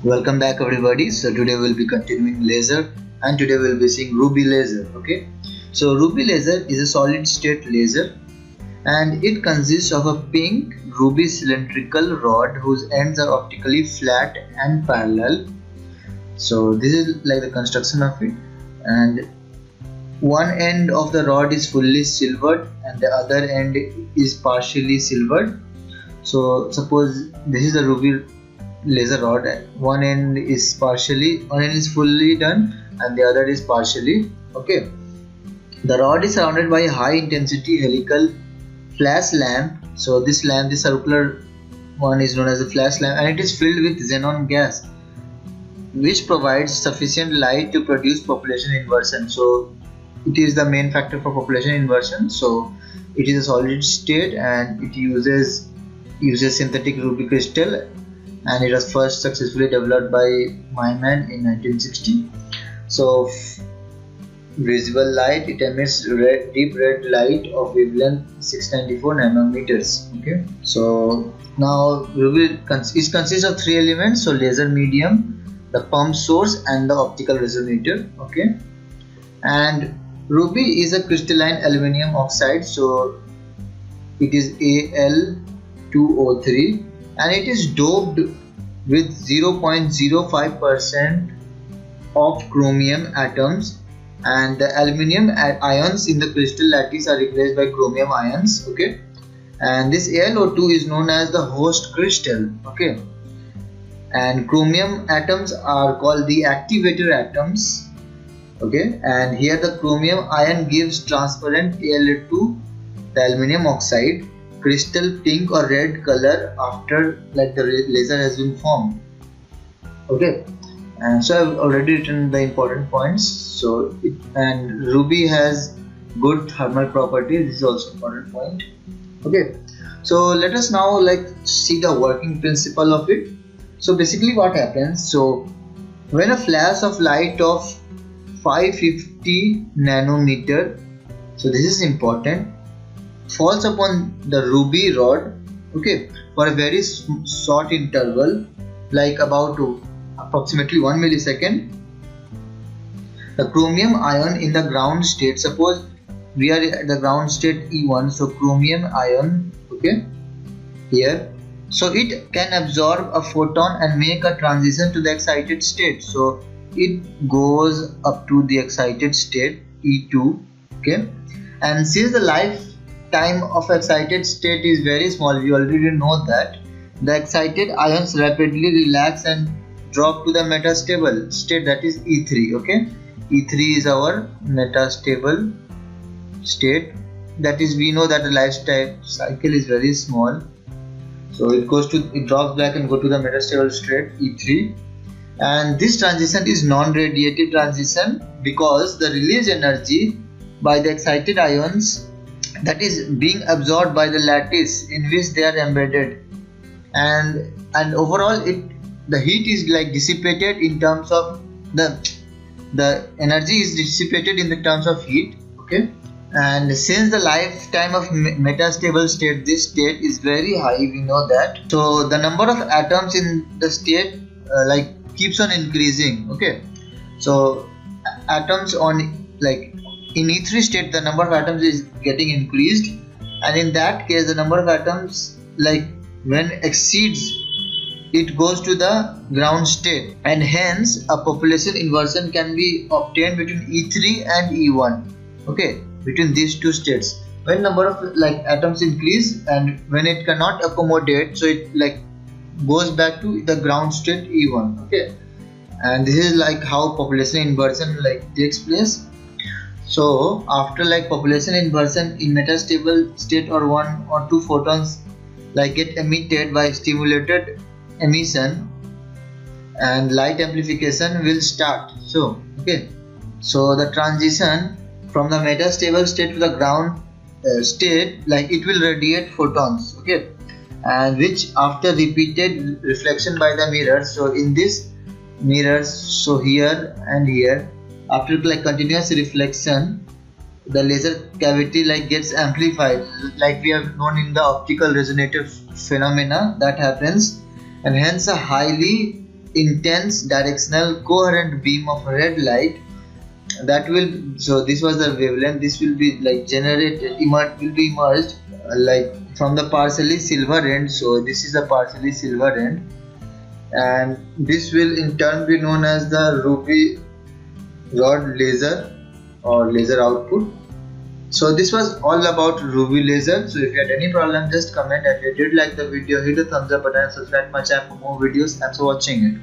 Welcome back everybody. So today we'll be continuing laser and today we'll be seeing ruby laser. Okay, so ruby laser is a solid state laser and it consists of a pink ruby cylindrical rod whose ends are optically flat and parallel. So this is like the construction of it, and one end of the rod is fully silvered and the other end is partially silvered. So suppose this is a ruby laser rod, one end is fully done and the other is partially. Okay, the rod is surrounded by a high intensity helical flash lamp. So this circular one is known as a flash lamp, and it is filled with xenon gas which provides sufficient light to produce population inversion. So it is the main factor for population inversion. So it is a solid state and it uses synthetic ruby crystal, and it was first successfully developed by Myman in 1960. So visible light, it emits deep red light of wavelength 694 nanometers. Okay, so now ruby consists of three elements: so laser medium, the pump source, and the optical resonator. Okay, and ruby is a crystalline aluminum oxide, so it is Al2O3, and it is doped with 0.05% of chromium atoms, and the aluminum ions in the crystal lattice are replaced by chromium ions. Okay, and this AlO2 is known as the host crystal. Okay, and chromium atoms are called the activator atoms. Okay, and here the chromium ion gives transparent Al2, the aluminum oxide, crystal pink or red color after the laser has been formed. Okay, and so I've already written the important points. So ruby has good thermal properties. This is also important point. Okay, so let us now see the working principle of it. So basically what happens, so when a flash of light of 550 nanometer, so this is important, falls upon the ruby rod, okay, for a very short interval, like about approximately 1 millisecond, the chromium ion in the ground state, suppose we are at the ground state E1, so chromium ion, okay, here, so it can absorb a photon and make a transition to the excited state. So it goes up to the excited state E2. Okay, and since the lifetime of excited state is very small, we already know that the excited ions rapidly relax and drop to the metastable state, that is E3. Okay, E3 is our metastable state. That is, we know that the lifetime cycle is very small, so it drops back and go to the metastable state E3. And this transition is non-radiative transition because the released energy by the excited ions, that is being absorbed by the lattice in which they are embedded, and overall the heat is dissipated in terms of the energy is dissipated in the terms of heat. Okay, and since the lifetime of metastable state, this state is very high, we know that, so the number of atoms in the state keeps on increasing. Okay, so atoms in E3 state, the number of atoms is getting increased, and in that case the number of atoms when exceeds, it goes to the ground state, and hence a population inversion can be obtained between E3 and E1. Okay, between these two states, when number of atoms increase and when it cannot accommodate, so it goes back to the ground state E1. Okay, and this is how population inversion takes place. So after population inversion in metastable state, or one or two photons get emitted by stimulated emission, and light amplification will start. So okay, so the transition from the metastable state to the ground state, it will radiate photons. Okay, and which after repeated reflection by the mirrors, so in this mirrors, so here and here, after continuous reflection, the laser cavity gets amplified, we have known in the optical resonator phenomena that happens, and hence a highly intense directional coherent beam of red light that will, so this was the wavelength, this will be like generated, will be emerged like from the partially silver end. So this is a partially silver end, and this will in turn be known as the ruby rod laser or laser output. So this was all about ruby laser. So if you had any problem, just comment, and if you did like the video, hit the thumbs up button and subscribe my channel for more videos. Thanks for watching it.